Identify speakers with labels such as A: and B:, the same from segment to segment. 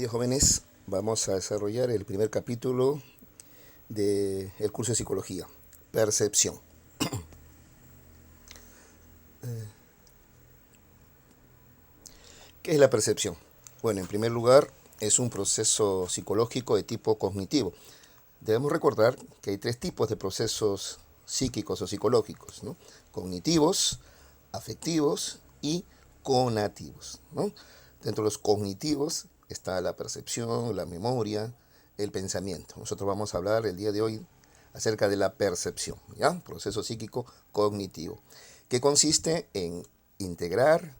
A: Días jóvenes, vamos a desarrollar el primer capítulo del curso de psicología, percepción. ¿Qué es la percepción? Bueno, en primer lugar, es un proceso psicológico de tipo cognitivo. Debemos recordar que hay tres tipos de procesos psíquicos o psicológicos, ¿no? Cognitivos, afectivos y conativos, ¿no? Dentro de los cognitivos está la percepción, la memoria, el pensamiento. Nosotros vamos a hablar el día de hoy acerca de la percepción, ¿ya? Proceso psíquico cognitivo, que consiste en integrar,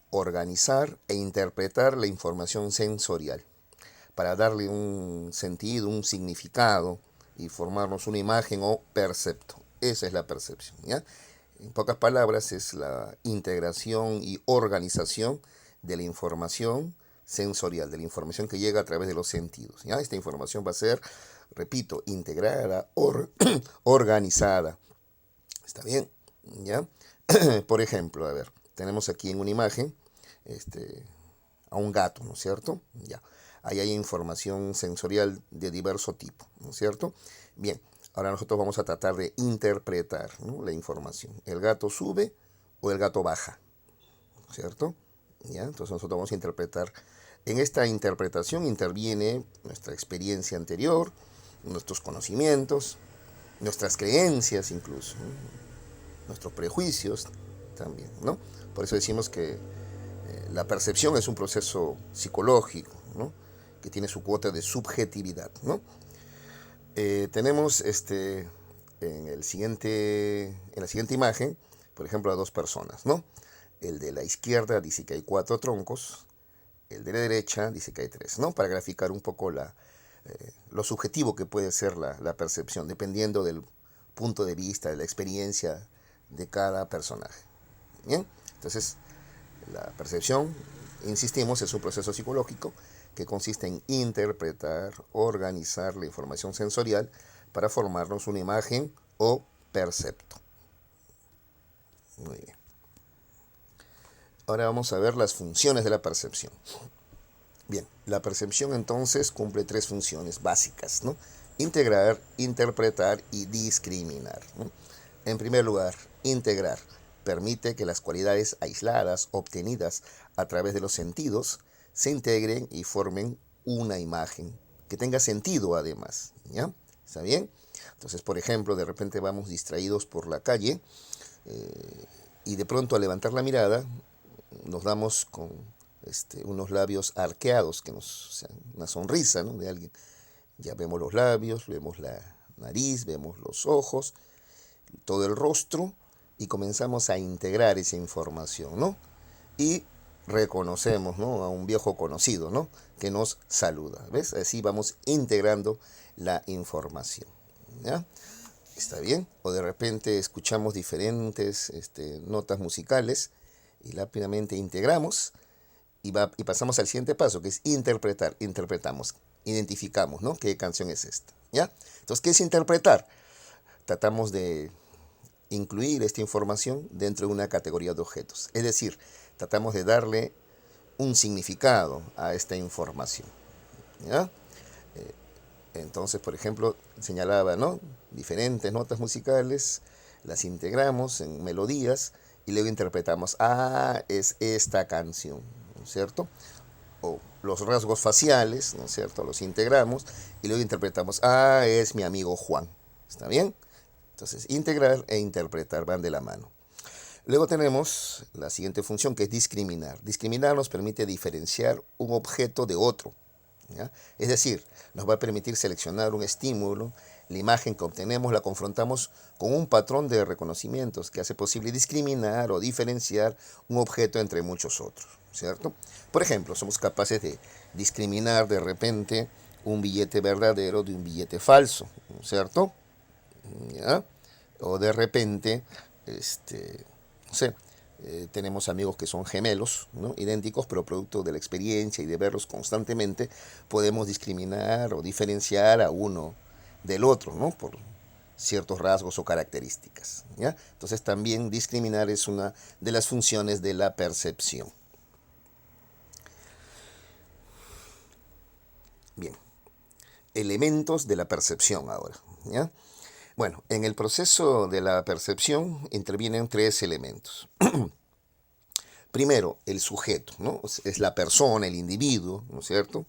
A: organizar e interpretar la información sensorial para darle un sentido, un significado y formarnos una imagen o percepto. Esa es la percepción, ¿ya? En pocas palabras, es la integración y organización de la información sensorial, de la información que llega a través de los sentidos, ¿ya? Esta información va a ser, repito, integrada, organizada. ¿Está bien? ¿Ya? Por ejemplo, a ver, tenemos aquí en una imagen a un gato, ¿no es cierto? Ya. Ahí hay información sensorial de diverso tipo, ¿no es cierto? Bien, ahora nosotros vamos a tratar de interpretar, ¿no?, la información. ¿El gato sube o el gato baja? ¿Cierto? ¿Ya? Entonces nosotros vamos a interpretar. En esta interpretación interviene nuestra experiencia anterior, nuestros conocimientos, nuestras creencias incluso, ¿no?, nuestros prejuicios también, ¿no? Por eso decimos que la percepción es un proceso psicológico, ¿no?, que tiene su cuota de subjetividad, ¿no? Tenemos en la siguiente imagen, por ejemplo, a dos personas, ¿no? El de la izquierda dice que hay 4 troncos, el de la derecha dice que hay 3, ¿no? Para graficar un poco lo subjetivo que puede ser la percepción, dependiendo del punto de vista, de la experiencia de cada personaje. Bien, entonces la percepción, insistimos, es un proceso psicológico que consiste en interpretar, organizar la información sensorial para formarnos una imagen o percepto. Muy bien. Ahora vamos a ver las funciones de la percepción. Bien, la percepción entonces cumple 3 funciones básicas, ¿no? Integrar, interpretar y discriminar, ¿no? En primer lugar, integrar permite que las cualidades aisladas obtenidas a través de los sentidos se integren y formen una imagen que tenga sentido además, ¿ya? ¿Está bien? Entonces, por ejemplo, de repente vamos distraídos por la calle y de pronto al levantar la mirada nos damos con unos labios arqueados, o sea, una sonrisa, ¿no?, de alguien. Ya vemos los labios, vemos la nariz, vemos los ojos, todo el rostro, y comenzamos a integrar esa información, ¿no? Y reconocemos, ¿no?, a un viejo conocido, ¿no?, que nos saluda. ¿Ves? Así vamos integrando la información, ¿ya? ¿Está bien? O de repente escuchamos diferentes notas musicales y rápidamente integramos y pasamos al siguiente paso, que es interpretar. Interpretamos, identificamos, ¿no?, qué canción es esta, ¿ya? Entonces, ¿qué es interpretar? Tratamos de incluir esta información dentro de una categoría de objetos. Es decir, tratamos de darle un significado a esta información, ¿ya? Entonces, por ejemplo, señalaba, ¿no?, diferentes notas musicales, las integramos en melodías y luego interpretamos, ah, es esta canción, ¿no es cierto? O los rasgos faciales, ¿no es cierto?, los integramos y luego interpretamos, ah, es mi amigo Juan. ¿Está bien? Entonces, integrar e interpretar van de la mano. Luego tenemos la siguiente función, que es discriminar. Discriminar nos permite diferenciar un objeto de otro, ¿ya? Es decir, nos va a permitir seleccionar un estímulo, la imagen que obtenemos la confrontamos con un patrón de reconocimientos que hace posible discriminar o diferenciar un objeto entre muchos otros, ¿cierto? Por ejemplo, somos capaces de discriminar de repente un billete verdadero de un billete falso, ¿cierto? ¿Ya? O de repente, no sé, tenemos amigos que son gemelos, ¿no?, idénticos, pero producto de la experiencia y de verlos constantemente, podemos discriminar o diferenciar a uno del otro, ¿no?, por ciertos rasgos o características, ¿ya? Entonces también discriminar es una de las funciones de la percepción. Bien, elementos de la percepción ahora, ¿ya? Bueno, en el proceso de la percepción intervienen tres elementos. Primero, el sujeto, ¿no? Es la persona, el individuo, ¿no es cierto?,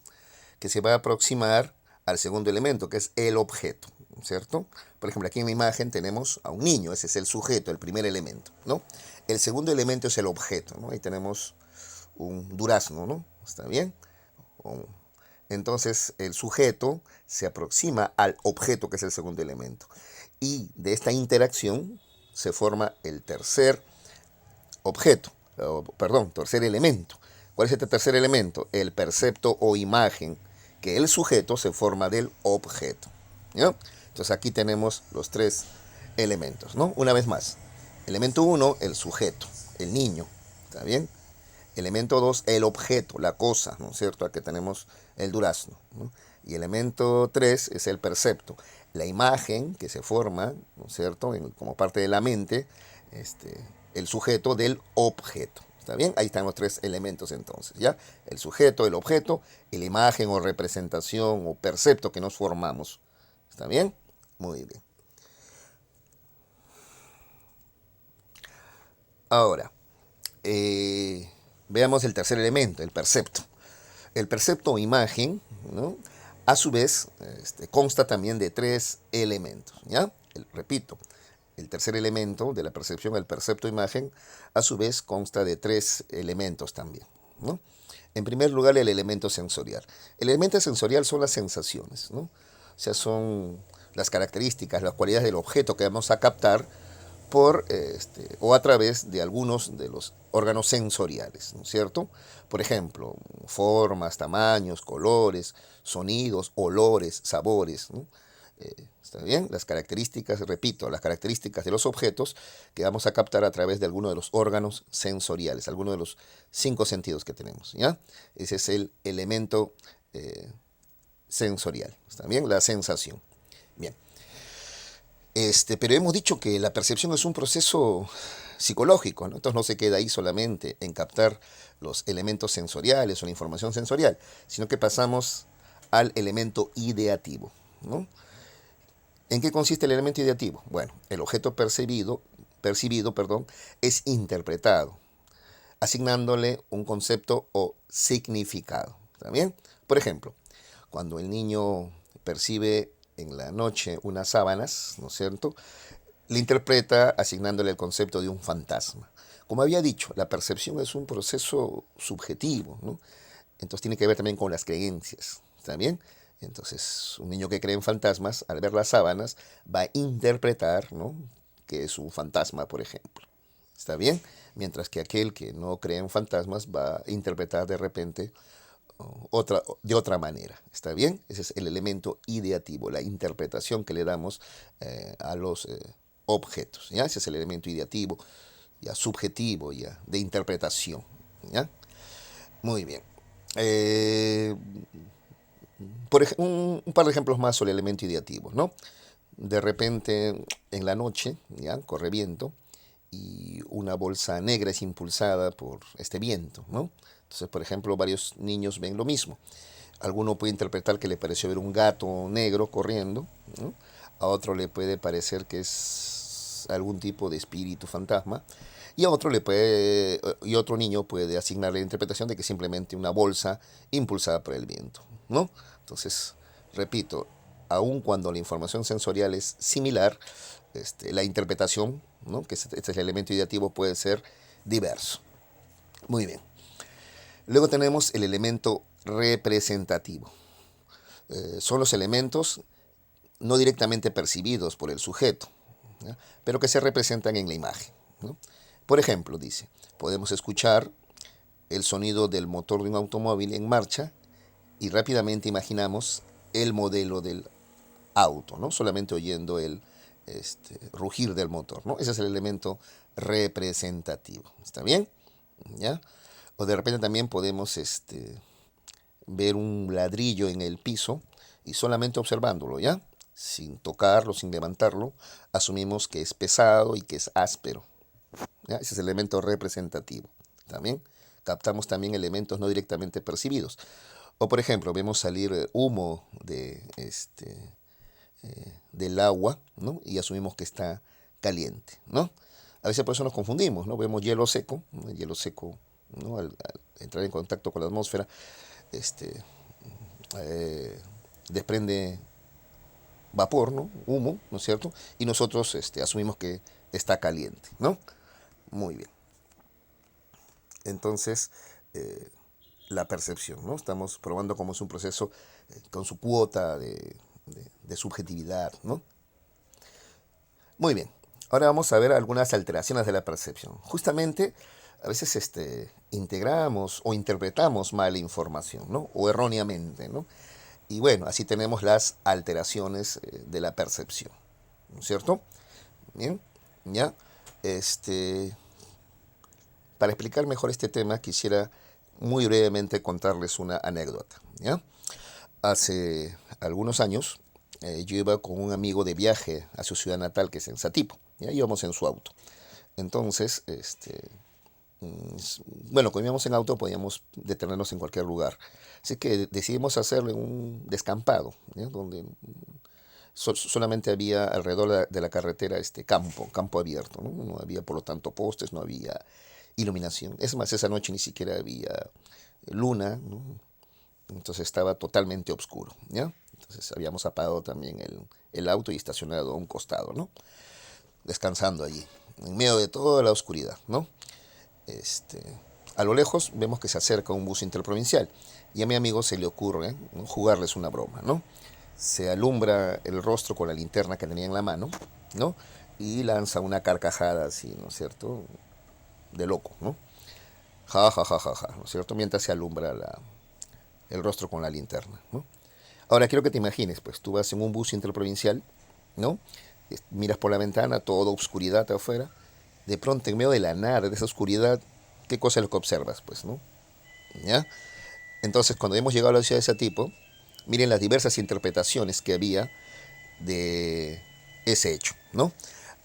A: que se va a aproximar al segundo elemento, que es el objeto, ¿no es cierto? Por ejemplo, aquí en la imagen tenemos a un niño, ese es el sujeto, el primer elemento, ¿no? El segundo elemento es el objeto, ¿no? Ahí tenemos un durazno, ¿no? ¿Está bien? Entonces, el sujeto se aproxima al objeto, que es el segundo elemento. Y de esta interacción se forma el tercer objeto, perdón, tercer elemento. ¿Cuál es este tercer elemento? El percepto o imagen, que el sujeto se forma del objeto, ¿ya? Entonces aquí tenemos los tres elementos, ¿no? Una vez más. Elemento uno, el sujeto, el niño, ¿está bien? Elemento 2, el objeto, la cosa, ¿no es cierto? Aquí tenemos el durazno, ¿no? Y elemento 3 es el percepto, la imagen que se forma, ¿no es cierto?, como parte de la mente, el sujeto del objeto. ¿Está bien? Ahí están los tres elementos entonces, ¿ya? El sujeto, el objeto, y la imagen o representación o percepto que nos formamos. ¿Está bien? Muy bien. Ahora, veamos el tercer elemento, el percepto. El percepto o imagen, ¿no?, a su vez, consta también de tres elementos, ¿ya? Repito, el tercer elemento de la percepción, el percepto o imagen, a su vez consta de tres elementos también, ¿no? En primer lugar, el elemento sensorial. El elemento sensorial son las sensaciones, ¿no? O sea, son las características, las cualidades del objeto que vamos a captar o a través de algunos de los órganos sensoriales, ¿no es cierto? Por ejemplo, formas, tamaños, colores, sonidos, olores, sabores, ¿no? ¿Está bien? Las características, repito, las características de los objetos que vamos a captar a través de alguno de los órganos sensoriales, alguno de los cinco sentidos que tenemos, ¿ya? Ese es el elemento sensorial, ¿está bien? La sensación. Bien. Pero hemos dicho que la percepción es un proceso psicológico, ¿no? Entonces no se queda ahí solamente en captar los elementos sensoriales o la información sensorial, sino que pasamos al elemento ideativo, ¿no? ¿En qué consiste el elemento ideativo? Bueno, el objeto percibido, perdón, es interpretado, asignándole un concepto o significado. ¿Está bien? Por ejemplo, cuando el niño percibe en la noche unas sábanas, ¿no es cierto?, le interpreta asignándole el concepto de un fantasma. Como había dicho, la percepción es un proceso subjetivo, ¿no? Entonces tiene que ver también con las creencias, ¿está bien? Entonces, un niño que cree en fantasmas, al ver las sábanas, va a interpretar, ¿no?, que es un fantasma, por ejemplo. ¿Está bien? Mientras que aquel que no cree en fantasmas va a interpretar de repente de otra manera. ¿Está bien? Ese es el elemento ideativo, la interpretación que le damos a los objetos. ¿Ya? Ese es el elemento ideativo, ya subjetivo, ya de interpretación. ¿Ya? Muy bien. Eh, un par de ejemplos más sobre el elemento ideativo, ¿no? De repente, en la noche, ¿ya?, corre viento y una bolsa negra es impulsada por este viento, ¿no? Entonces, por ejemplo, varios niños ven lo mismo. Alguno puede interpretar que le pareció ver un gato negro corriendo, ¿no? A otro le puede parecer que es algún tipo de espíritu fantasma, y a otro y otro niño puede asignarle la interpretación de que simplemente una bolsa impulsada por el viento, ¿no? Entonces, repito, aun cuando la información sensorial es similar, la interpretación, ¿no?, que este es el elemento ideativo, puede ser diverso. Muy bien. Luego tenemos el elemento representativo. Son los elementos no directamente percibidos por el sujeto, ¿ya?, pero que se representan en la imagen, ¿no? Por ejemplo, dice, podemos escuchar el sonido del motor de un automóvil en marcha y rápidamente imaginamos el modelo del auto, ¿no?, solamente oyendo el rugir del motor, ¿no? Ese es el elemento representativo. ¿Está bien? ¿Ya? O de repente también podemos ver un ladrillo en el piso y solamente observándolo, ¿ya?, sin tocarlo, sin levantarlo, asumimos que es pesado y que es áspero, ¿ya? Ese es el elemento representativo. ¿También? Captamos también elementos no directamente percibidos. O por ejemplo, vemos salir humo del agua, ¿no? Y asumimos que está caliente, ¿no? A veces por eso nos confundimos, ¿no? Vemos hielo seco, ¿no? El hielo seco, ¿no? Al entrar en contacto con la atmósfera, este, eh, desprende vapor, ¿no? Humo, ¿no es cierto? Y nosotros asumimos que está caliente, ¿no? Muy bien. Entonces, eh, la percepción, ¿no? Estamos probando cómo es un proceso con su cuota de subjetividad, ¿no? Muy bien. Ahora vamos a ver algunas alteraciones de la percepción. Justamente, a veces integramos o interpretamos mal la información, ¿no? O erróneamente, ¿no? Y bueno, así tenemos las alteraciones de la percepción, ¿no es cierto? Bien, ya. Este, para explicar mejor este tema, quisiera muy brevemente contarles una anécdota, ¿ya? Hace algunos años, yo iba con un amigo de viaje a su ciudad natal, que es en Satipo, ¿ya? Íbamos en su auto. Entonces, bueno, cuando íbamos en auto podíamos detenernos en cualquier lugar. Así que decidimos hacerle un descampado, ¿ya? Donde solamente había alrededor de la carretera campo abierto, ¿no? No había por lo tanto postes, no había iluminación. Es más, esa noche ni siquiera había luna, ¿no? Entonces estaba totalmente oscuro, ¿ya? Entonces habíamos apagado también el auto y estacionado a un costado, ¿no? Descansando allí, en medio de toda la oscuridad, ¿no? Este, a lo lejos vemos que se acerca un bus interprovincial y a mi amigo se le ocurre, ¿no? Jugarles una broma, ¿no? Se alumbra el rostro con la linterna que tenía en la mano, ¿no? Y lanza una carcajada así, ¿no es cierto? De loco, ¿no? Ja, ja, ja, ja, ja, ¿no es cierto? Mientras se alumbra el rostro con la linterna, ¿no? Ahora quiero que te imagines, pues tú vas en un bus interprovincial, ¿no? Miras por la ventana, toda oscuridad afuera. De pronto, en medio de la nada, de esa oscuridad, ¿qué cosa es lo que observas? Pues, ¿no? ¿Ya? Entonces, cuando hemos llegado a la ciudad de ese tipo, miren las diversas interpretaciones que había de ese hecho, ¿no?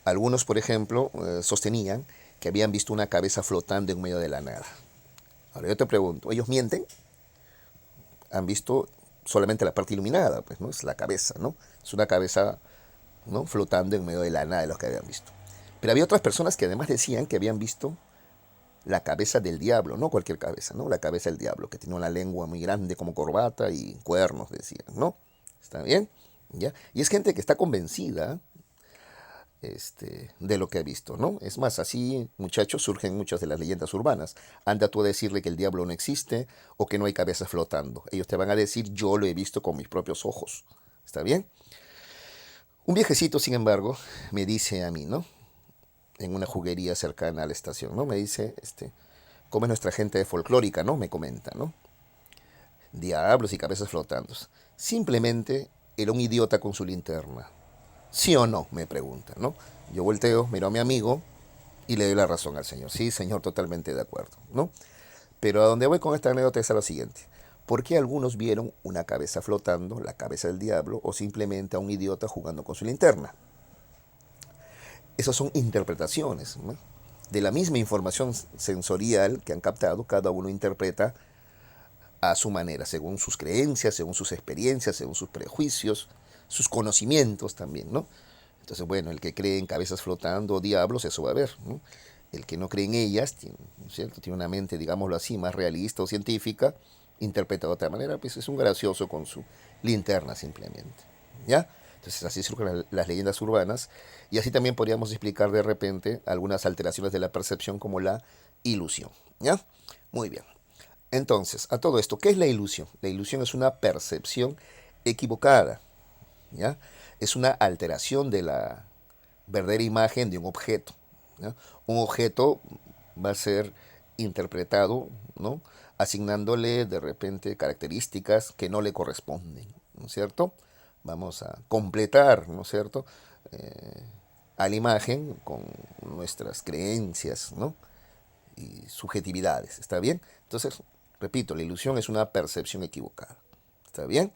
A: Algunos, por ejemplo, sostenían que habían visto una cabeza flotando en medio de la nada. Ahora yo te pregunto, ¿ellos mienten? Han visto solamente la parte iluminada, pues, ¿no? Es la cabeza, ¿no? Es una cabeza, ¿no? Flotando en medio de la nada de los que habían visto. Pero había otras personas que además decían que habían visto la cabeza del diablo, no cualquier cabeza, ¿no? La cabeza del diablo, que tiene una lengua muy grande como corbata y cuernos, decían, ¿no? ¿Está bien? ¿Ya? Y es gente que está convencida de lo que ha visto, ¿no? Es más, así, muchachos, surgen muchas de las leyendas urbanas. Anda tú a decirle que el diablo no existe o que no hay cabezas flotando. Ellos te van a decir, yo lo he visto con mis propios ojos. ¿Está bien? Un viejecito, sin embargo, me dice a mí, ¿no? En una juguería cercana a la estación, ¿no? Me dice, ¿cómo es nuestra gente folclórica, ¿no? Me comenta, ¿no? Diablos y cabezas flotando. Simplemente era un idiota con su linterna. ¿Sí o no? Me pregunta, ¿no? Yo volteo, miro a mi amigo y le doy la razón al señor. Sí, señor, totalmente de acuerdo, ¿no? Pero a donde voy con esta anécdota es a lo siguiente. ¿Por qué algunos vieron una cabeza flotando, la cabeza del diablo, o simplemente a un idiota jugando con su linterna? Esas son interpretaciones, ¿no? De la misma información sensorial que han captado, cada uno interpreta a su manera, según sus creencias, según sus experiencias, según sus prejuicios, sus conocimientos también, ¿no? Entonces, bueno, el que cree en cabezas flotando o diablos, eso va a ver, ¿no? El que no cree en ellas, ¿cierto? Tiene una mente, digámoslo así, más realista o científica, interpreta de otra manera, pues es un gracioso con su linterna simplemente, ¿ya? Entonces así surgen las leyendas urbanas y así también podríamos explicar de repente algunas alteraciones de la percepción como la ilusión, ¿ya? Muy bien. Entonces, a todo esto, ¿qué es la ilusión? La ilusión es una percepción equivocada, ¿ya? Es una alteración de la verdadera imagen de un objeto, ¿ya? Un objeto va a ser interpretado, ¿no? Asignándole de repente características que no le corresponden, ¿no es cierto? Vamos a completar, ¿no es cierto? Eh, a la imagen con nuestras creencias, ¿no? Y subjetividades, ¿está bien? Entonces, repito, la ilusión es una percepción equivocada, ¿está bien?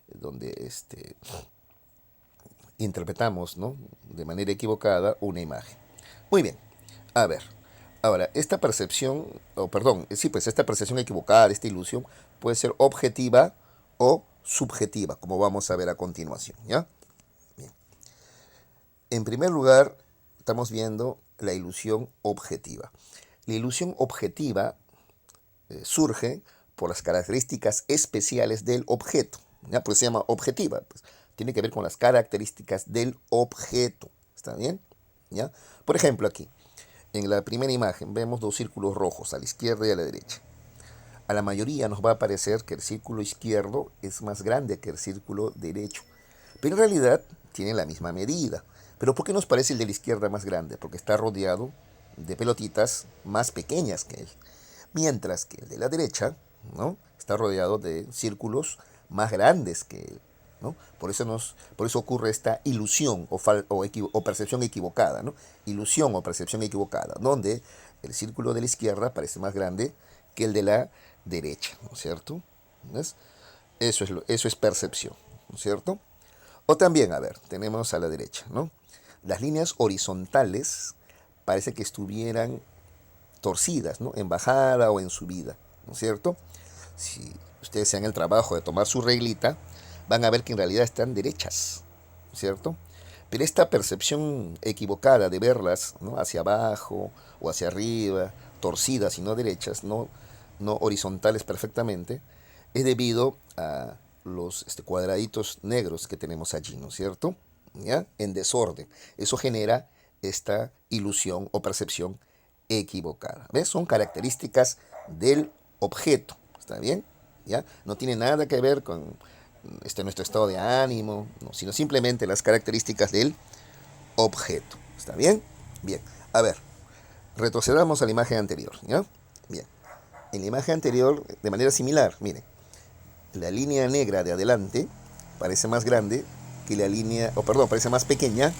A: Donde interpretamos, ¿no? De manera equivocada una imagen. Muy bien, a ver, Ahora, esta percepción, o perdón, sí, pues esta percepción equivocada, esta ilusión, puede ser objetiva o subjetiva, como vamos a ver a continuación, ¿ya? Bien. En primer lugar, estamos viendo la ilusión objetiva. La ilusión objetiva surge por las características especiales del objeto, ¿ya? Pues se llama objetiva, pues, tiene que ver con las características del objeto, ¿está bien? ¿Ya? Por ejemplo, aquí, en la primera imagen vemos dos círculos rojos a la izquierda y a la derecha. A la mayoría nos va a parecer que el círculo izquierdo es más grande que el círculo derecho, pero en realidad tienen la misma medida. ¿Pero por qué nos parece el de la izquierda más grande? Porque está rodeado de pelotitas más pequeñas que él. Mientras que el de la derecha, ¿no?, está rodeado de círculos más grandes que él, ¿no? Por eso ocurre esta ilusión o percepción equivocada, ¿no? Ilusión o percepción equivocada, donde el círculo de la izquierda parece más grande que el de la derecha, ¿no es cierto? ¿Ves? Eso es percepción, ¿no es cierto? O también, a ver, tenemos a la derecha, ¿no? Las líneas horizontales parece que estuvieran torcidas, ¿no? En bajada o en subida, ¿no es cierto? Si ustedes se dan el trabajo de tomar su reglita, van a ver que en realidad están derechas, ¿no es cierto? Pero esta percepción equivocada de verlas, ¿no?, hacia abajo o hacia arriba, torcidas y no derechas, no horizontales perfectamente, es debido a los cuadraditos negros que tenemos allí, ¿no es cierto? ¿Ya? En desorden. Eso genera esta ilusión o percepción equivocada. ¿Ves? Son características del objeto. ¿Está bien? ¿Ya? No tiene nada que ver con nuestro estado de ánimo, no, sino simplemente las características del objeto. ¿Está bien? Bien. A ver, retrocedamos a la imagen anterior. ¿Ya? Bien. En la imagen anterior, de manera similar, miren, la línea negra de adelante parece más grande que la línea, o perdón, parece más pequeña,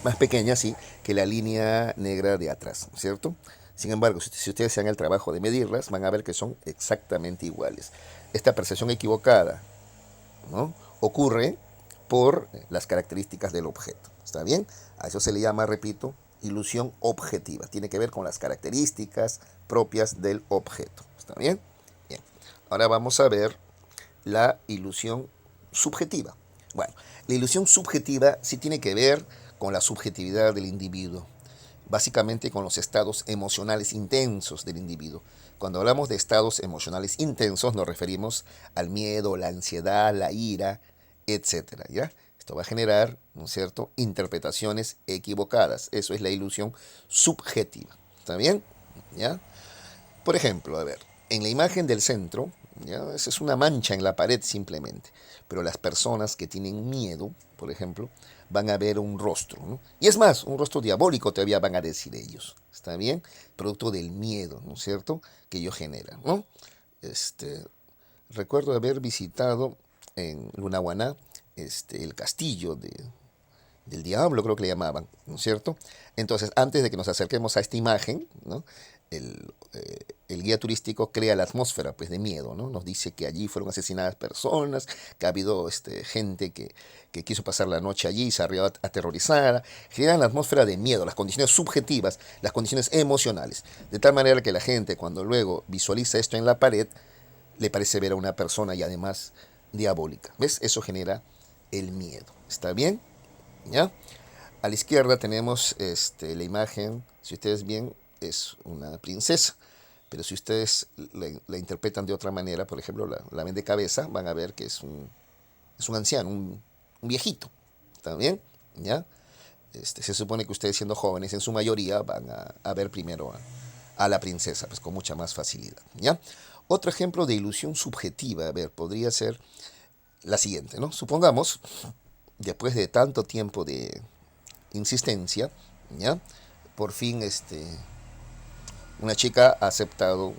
A: más pequeña, sí, que la línea negra de atrás, ¿cierto? Sin embargo, si ustedes se dan el trabajo de medirlas, van a ver que son exactamente iguales. Esta percepción equivocada, ¿no?, ocurre por las características del objeto. ¿Está bien? A eso se le llama, repito, ilusión objetiva. Tiene que ver con las características propias del objeto. ¿Está bien? Bien. Ahora vamos a ver la ilusión subjetiva. Bueno, la ilusión subjetiva sí tiene que ver con la subjetividad del individuo, básicamente con los estados emocionales intensos del individuo. Cuando hablamos de estados emocionales intensos nos referimos al miedo, la ansiedad, la ira, etcétera, ¿ya? Esto va a generar, ¿no es cierto?, interpretaciones equivocadas. Eso es la ilusión subjetiva. ¿Está bien? ¿Ya? Por ejemplo, a ver, en la imagen del centro, ¿ya?, esa es una mancha en la pared simplemente, pero las personas que tienen miedo, por ejemplo, van a ver un rostro, ¿no? Y es más, un rostro diabólico todavía van a decir ellos, ¿está bien? Producto del miedo, ¿no es cierto?, que ello genera, ¿no? Este, recuerdo haber visitado en Lunahuaná el castillo del diablo, creo que le llamaban, ¿no es cierto? Entonces, antes de que nos acerquemos a esta imagen, ¿no?, el guía turístico crea la atmósfera, pues, de miedo, ¿no? Nos dice que allí fueron asesinadas personas, que ha habido gente que quiso pasar la noche allí y se arriba aterrorizada. Generan la atmósfera de miedo, las condiciones subjetivas, las condiciones emocionales, de tal manera que la gente, cuando luego visualiza esto en la pared, le parece ver a una persona y además diabólica. ¿Ves? Eso genera el miedo. ¿Está bien? ¿Ya? A la izquierda tenemos la imagen, si ustedes ven, es una princesa. Pero si ustedes la interpretan de otra manera, por ejemplo, la ven de cabeza, van a ver que es un anciano, un viejito. ¿Está bien? ¿Ya? Se supone que ustedes, siendo jóvenes, en su mayoría van a ver primero a la princesa, pues con mucha más facilidad. ¿Ya? Otro ejemplo de ilusión subjetiva, a ver, podría ser la siguiente, ¿no? Supongamos, después de tanto tiempo de insistencia, ¿ya?, por fin una chica ha aceptado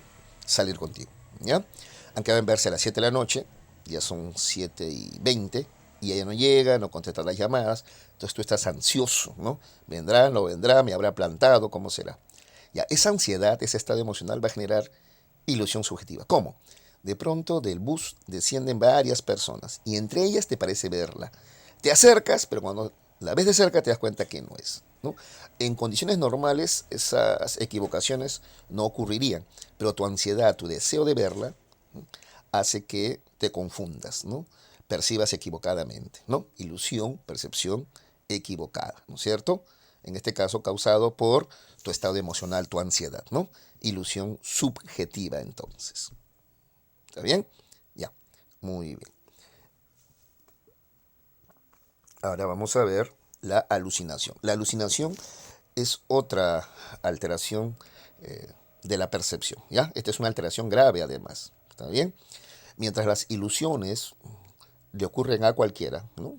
A: salir contigo, ¿ya? Han quedado en verse a las 7 de la noche, ya son 7:20, y ella no llega, no contesta las llamadas, entonces tú estás ansioso, ¿no? ¿Vendrá, no vendrá, me habrá plantado, cómo será? Ya, esa ansiedad, ese estado emocional va a generar ilusión subjetiva. ¿Cómo? De pronto del bus descienden varias personas y entre ellas te parece verla. Te acercas, pero cuando la ves de cerca te das cuenta que no es. ¿no? En condiciones normales esas equivocaciones no ocurrirían, pero tu ansiedad, tu deseo de verla, ¿no? hace que te confundas, ¿no? Percibas equivocadamente, ¿no? Ilusión, percepción equivocada, ¿no es cierto? En este caso causado por tu estado emocional, tu ansiedad, ¿no? Ilusión subjetiva entonces. ¿Está bien? Ya, muy bien. Ahora vamos a ver la alucinación. La alucinación es otra alteración de la percepción, ¿ya? Esta es una alteración grave además, ¿está bien? Mientras las ilusiones le ocurren a cualquiera, ¿no?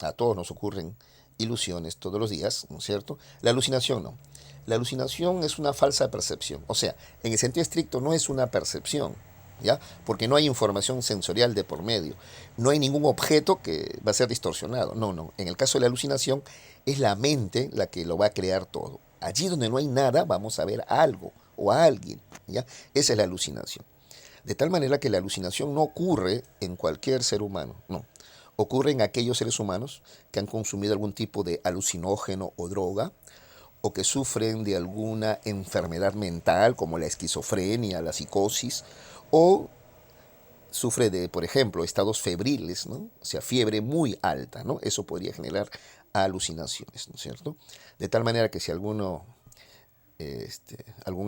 A: A todos nos ocurren ilusiones todos los días, ¿no es cierto? La alucinación no. La alucinación es una falsa percepción, o sea, en el sentido estricto no es una percepción, ¿ya? Porque no hay información sensorial de por medio, no hay ningún objeto que va a ser distorsionado, no, no. En el caso de la alucinación es la mente la que lo va a crear todo. Allí donde no hay nada vamos a ver algo o a alguien, ¿ya? Esa es la alucinación. De tal manera que la alucinación no ocurre en cualquier ser humano, no. Ocurre en aquellos seres humanos que han consumido algún tipo de alucinógeno o droga, o que sufren de alguna enfermedad mental como la esquizofrenia, la psicosis, o sufre de, por ejemplo, estados febriles, ¿no? O sea, fiebre muy alta, ¿no? Eso podría generar alucinaciones, ¿no es cierto? De tal manera que si algún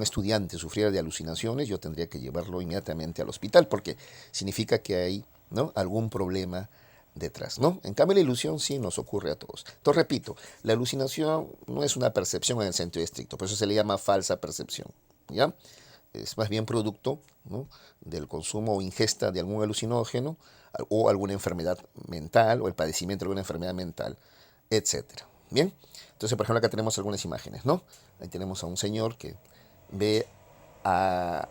A: estudiante sufriera de alucinaciones, yo tendría que llevarlo inmediatamente al hospital porque significa que hay, ¿no? algún problema detrás, ¿no? En cambio, la ilusión sí nos ocurre a todos. Entonces, repito, la alucinación no es una percepción en el sentido estricto, por eso se le llama falsa percepción, ¿ya? Es más bien producto, ¿no? del consumo o ingesta de algún alucinógeno o alguna enfermedad mental o el padecimiento de alguna enfermedad mental, etcétera. Bien, entonces por ejemplo acá tenemos algunas imágenes, ¿no? Ahí tenemos a un señor que ve a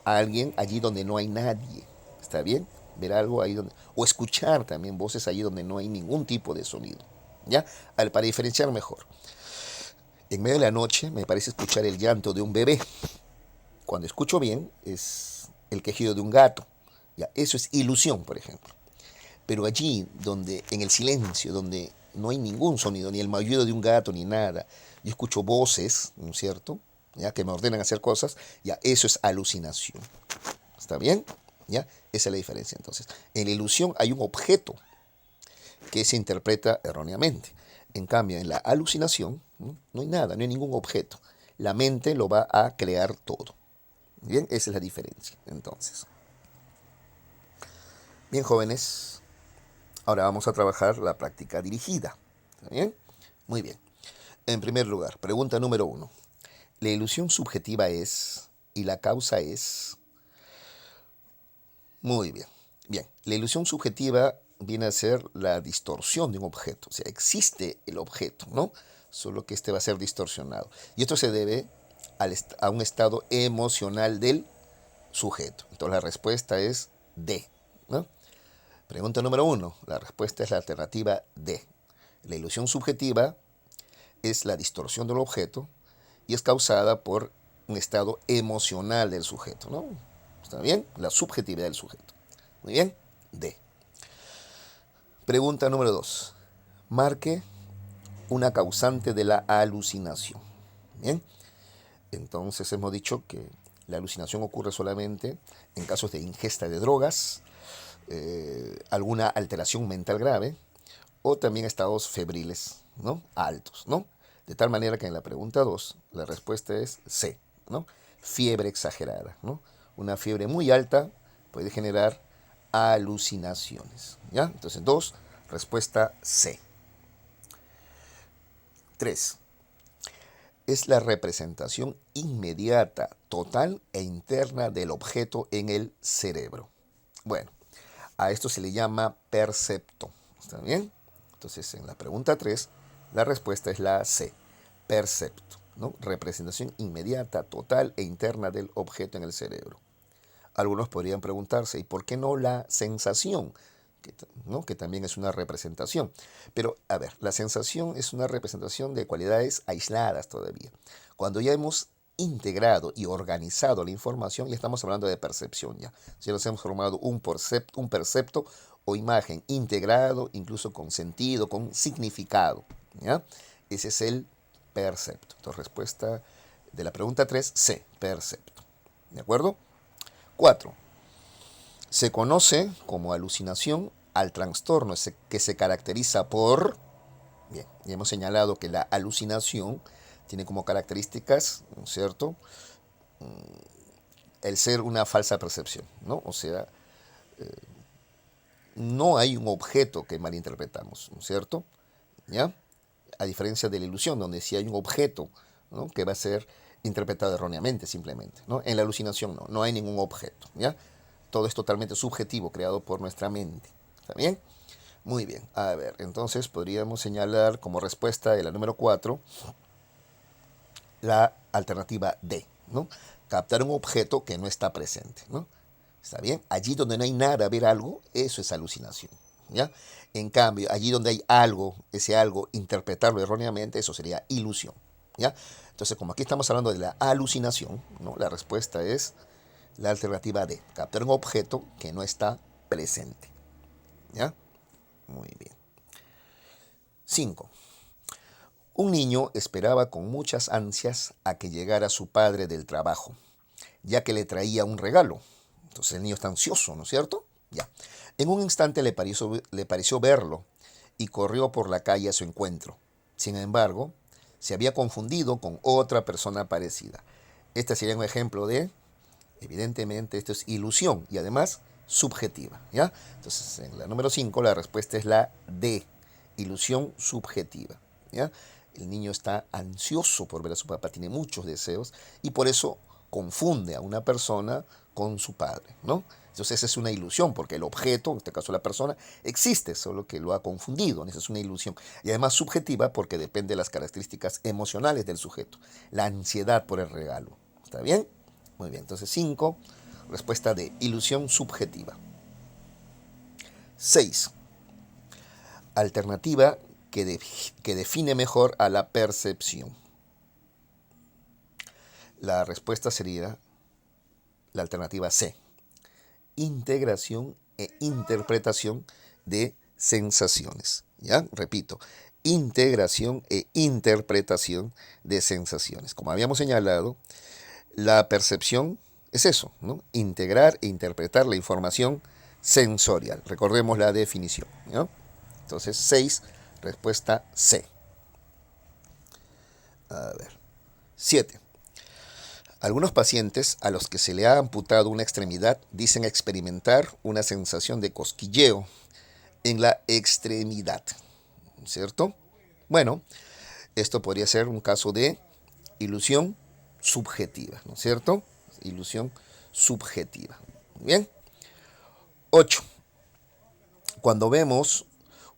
A: alguien allí donde no hay nadie, ¿está bien? Ver algo ahí donde, o escuchar también voces allí donde no hay ningún tipo de sonido, ¿ya? Para diferenciar mejor. En medio de la noche me parece escuchar el llanto de un bebé. Cuando escucho bien es el quejido de un gato, ¿ya? Eso es ilusión, por ejemplo. Pero allí, donde, en el silencio, donde no hay ningún sonido, ni el maullido de un gato, ni nada, yo escucho voces, ¿no es cierto? ¿Ya? Que me ordenan hacer cosas, ya, eso es alucinación. ¿Está bien? ¿Ya? Esa es la diferencia entonces. En la ilusión hay un objeto que se interpreta erróneamente. En cambio, en la alucinación, no hay nada, no hay ningún objeto. La mente lo va a crear todo. Bien, esa es la diferencia entonces. Bien, jóvenes, ahora vamos a trabajar la práctica dirigida. ¿Está bien? Muy bien. En primer lugar, pregunta número uno. La ilusión subjetiva es y la causa es. Muy bien. Bien, la ilusión subjetiva viene a ser la distorsión de un objeto. O sea, existe el objeto, ¿no? Solo que este va a ser distorsionado. Y esto se debe a un estado emocional del sujeto. Entonces la respuesta es D, ¿no? Pregunta número uno. La respuesta es la alternativa D. La ilusión subjetiva es la distorsión del objeto y es causada por un estado emocional del sujeto, ¿no? ¿Está bien? La subjetividad del sujeto. Muy bien. D. Pregunta número 2. Marque una causante de la alucinación. Bien. Entonces hemos dicho que la alucinación ocurre solamente en casos de ingesta de drogas, alguna alteración mental grave o también estados febriles, ¿no? Altos, ¿no? De tal manera que en la pregunta 2 la respuesta es C, ¿no? Fiebre exagerada, ¿no? Una fiebre muy alta puede generar alucinaciones, ¿ya? Entonces 2, respuesta C. 3. Es la representación inmediata, total e interna del objeto en el cerebro. Bueno, a esto se le llama percepto. ¿Está bien? Entonces, en la pregunta 3, la respuesta es la C, percepto, ¿no? Representación inmediata, total e interna del objeto en el cerebro. Algunos podrían preguntarse, ¿y por qué no la sensación? ¿No? Que también es una representación. Pero, a ver, la sensación es una representación de cualidades aisladas todavía. Cuando ya hemos integrado y organizado la información, ya estamos hablando de percepción ya. Si nos hemos formado un percepto o imagen integrado, incluso con sentido, con significado, ¿ya? Ese es el percepto. Entonces, respuesta de la pregunta 3, C, percepto. ¿De acuerdo? 4. Se conoce como alucinación al trastorno que se caracteriza por... Bien, ya hemos señalado que la alucinación tiene como características, ¿no es cierto?, el ser una falsa percepción, ¿no? O sea, no hay un objeto que malinterpretamos, ¿no es cierto? ¿Ya? A diferencia de la ilusión, donde sí hay un objeto, ¿no?, que va a ser interpretado erróneamente simplemente, ¿no? En la alucinación no hay ningún objeto, ¿ya? Todo es totalmente subjetivo, creado por nuestra mente. ¿Está bien? Muy bien. A ver, entonces podríamos señalar como respuesta de la número 4 la alternativa D, ¿no? Captar un objeto que no está presente, ¿no? ¿Está bien? Allí donde no hay nada, ver algo, eso es alucinación, ¿ya? En cambio, allí donde hay algo, ese algo, interpretarlo erróneamente, eso sería ilusión, ¿ya? Entonces, como aquí estamos hablando de la alucinación, ¿no?, la respuesta es la alternativa D, captar un objeto que no está presente, ¿ya? Muy bien. 5. Un niño esperaba con muchas ansias a que llegara su padre del trabajo, ya que le traía un regalo. Entonces el niño está ansioso, ¿no es cierto? Ya. En un instante le pareció verlo y corrió por la calle a su encuentro. Sin embargo, se había confundido con otra persona parecida. Este sería un ejemplo de, evidentemente, esto es ilusión y además subjetiva, ¿ya? Entonces, en la número 5 la respuesta es la D, ilusión subjetiva, ¿ya? El niño está ansioso por ver a su papá, tiene muchos deseos y por eso confunde a una persona con su padre, ¿no? Entonces esa es una ilusión, porque el objeto, en este caso la persona, existe, solo que lo ha confundido. Esa es una ilusión. Y además subjetiva porque depende de las características emocionales del sujeto. La ansiedad por el regalo. ¿Está bien? Muy bien. Entonces 5, respuesta de ilusión subjetiva. 6. Alternativa que define mejor a la percepción. La respuesta sería la alternativa C, integración e interpretación de sensaciones. ¿Ya? Repito, integración e interpretación de sensaciones. Como habíamos señalado, la percepción es eso, ¿no? Integrar e interpretar la información sensorial. Recordemos la definición, ¿no? Entonces, 6, respuesta C. A ver. 7. Algunos pacientes a los que se le ha amputado una extremidad dicen experimentar una sensación de cosquilleo en la extremidad, ¿cierto? Bueno, esto podría ser un caso de ilusión subjetiva, ¿no es cierto? Ilusión subjetiva. Bien. 8. Cuando vemos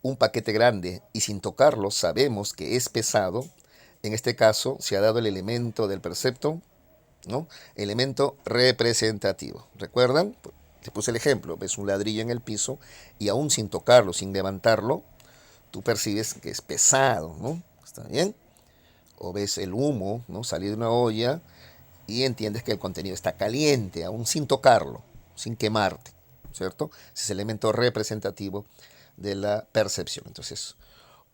A: un paquete grande y sin tocarlo sabemos que es pesado, en este caso se ha dado el elemento del percepto, ¿no? Elemento representativo. ¿Recuerdan? Te puse el ejemplo. Ves un ladrillo en el piso y aún sin tocarlo, sin levantarlo, tú percibes que es pesado, ¿no? ¿Está bien? O ves el humo, ¿no?, salir de una olla y entiendes que el contenido está caliente, aún sin tocarlo, sin quemarte, ¿cierto? Ese es el elemento representativo de la percepción. Entonces,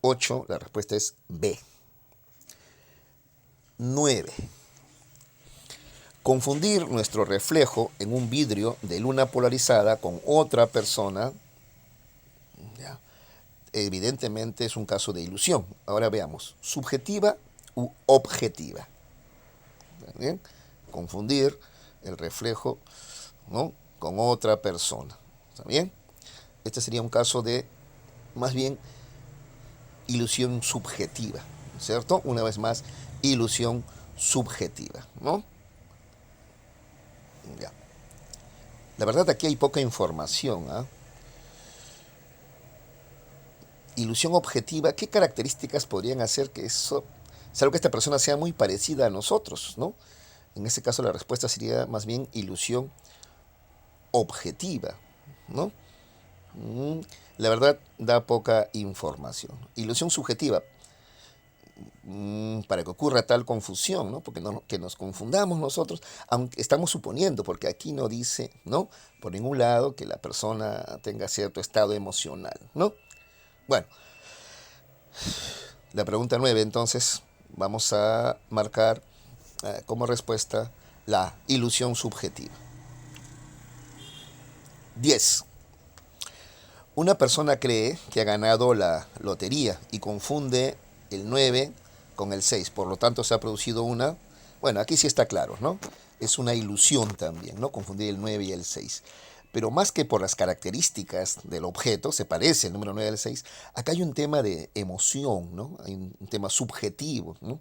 A: 8, la respuesta es B. 9. Confundir nuestro reflejo en un vidrio de luna polarizada con otra persona, ¿ya?, evidentemente es un caso de ilusión. Ahora veamos, subjetiva u objetiva. ¿Bien? Confundir el reflejo, ¿no?, con otra persona. ¿Está bien? Este sería un caso de, más bien, ilusión subjetiva, ¿cierto? Una vez más, ilusión subjetiva, ¿no? Ya. La verdad, aquí hay poca información, ¿eh? Ilusión objetiva, ¿qué características podrían hacer que eso, salvo que esta persona sea muy parecida a nosotros, ¿no? En ese caso la respuesta sería más bien ilusión objetiva, ¿no? La verdad da poca información. Ilusión subjetiva, para que ocurra tal confusión, ¿no? Porque no, que nos confundamos nosotros, aunque estamos suponiendo, porque aquí no dice, ¿no?, por ningún lado que la persona tenga cierto estado emocional, ¿no? Bueno, la pregunta 9 entonces vamos a marcar como respuesta la ilusión subjetiva. 10. Una persona cree que ha ganado la lotería y confunde el 9 con el 6. Por lo tanto, se ha producido una... Bueno, aquí sí está claro, ¿no? Es una ilusión también, ¿no? Confundir el 9 y el 6. Pero más que por las características del objeto, se parece el número 9 al 6, acá hay un tema de emoción, ¿no? Hay un tema subjetivo, ¿no?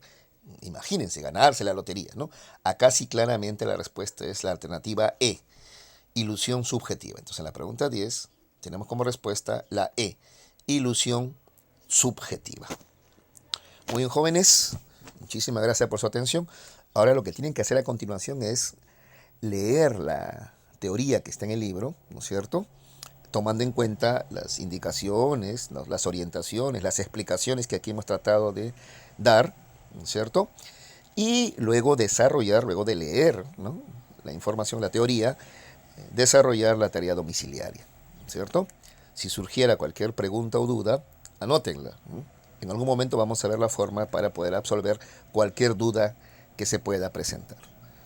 A: Imagínense, ganarse la lotería, ¿no? Acá sí claramente la respuesta es la alternativa E, ilusión subjetiva. Entonces en la pregunta 10 tenemos como respuesta la E, ilusión subjetiva. Muy bien, jóvenes, muchísimas gracias por su atención. Ahora lo que tienen que hacer a continuación es leer la teoría que está en el libro, ¿no es cierto? Tomando en cuenta las indicaciones, ¿no? Las orientaciones, las explicaciones que aquí hemos tratado de dar, ¿no es cierto? Y luego desarrollar, luego de leer, ¿no? La información, la teoría, desarrollar la tarea domiciliaria, ¿no es cierto? Si surgiera cualquier pregunta o duda, anótenla, ¿no? En algún momento vamos a ver la forma para poder absolver cualquier duda que se pueda presentar.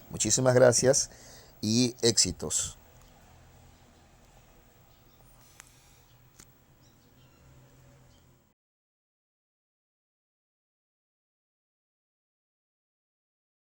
A: Muchísimas gracias y éxitos.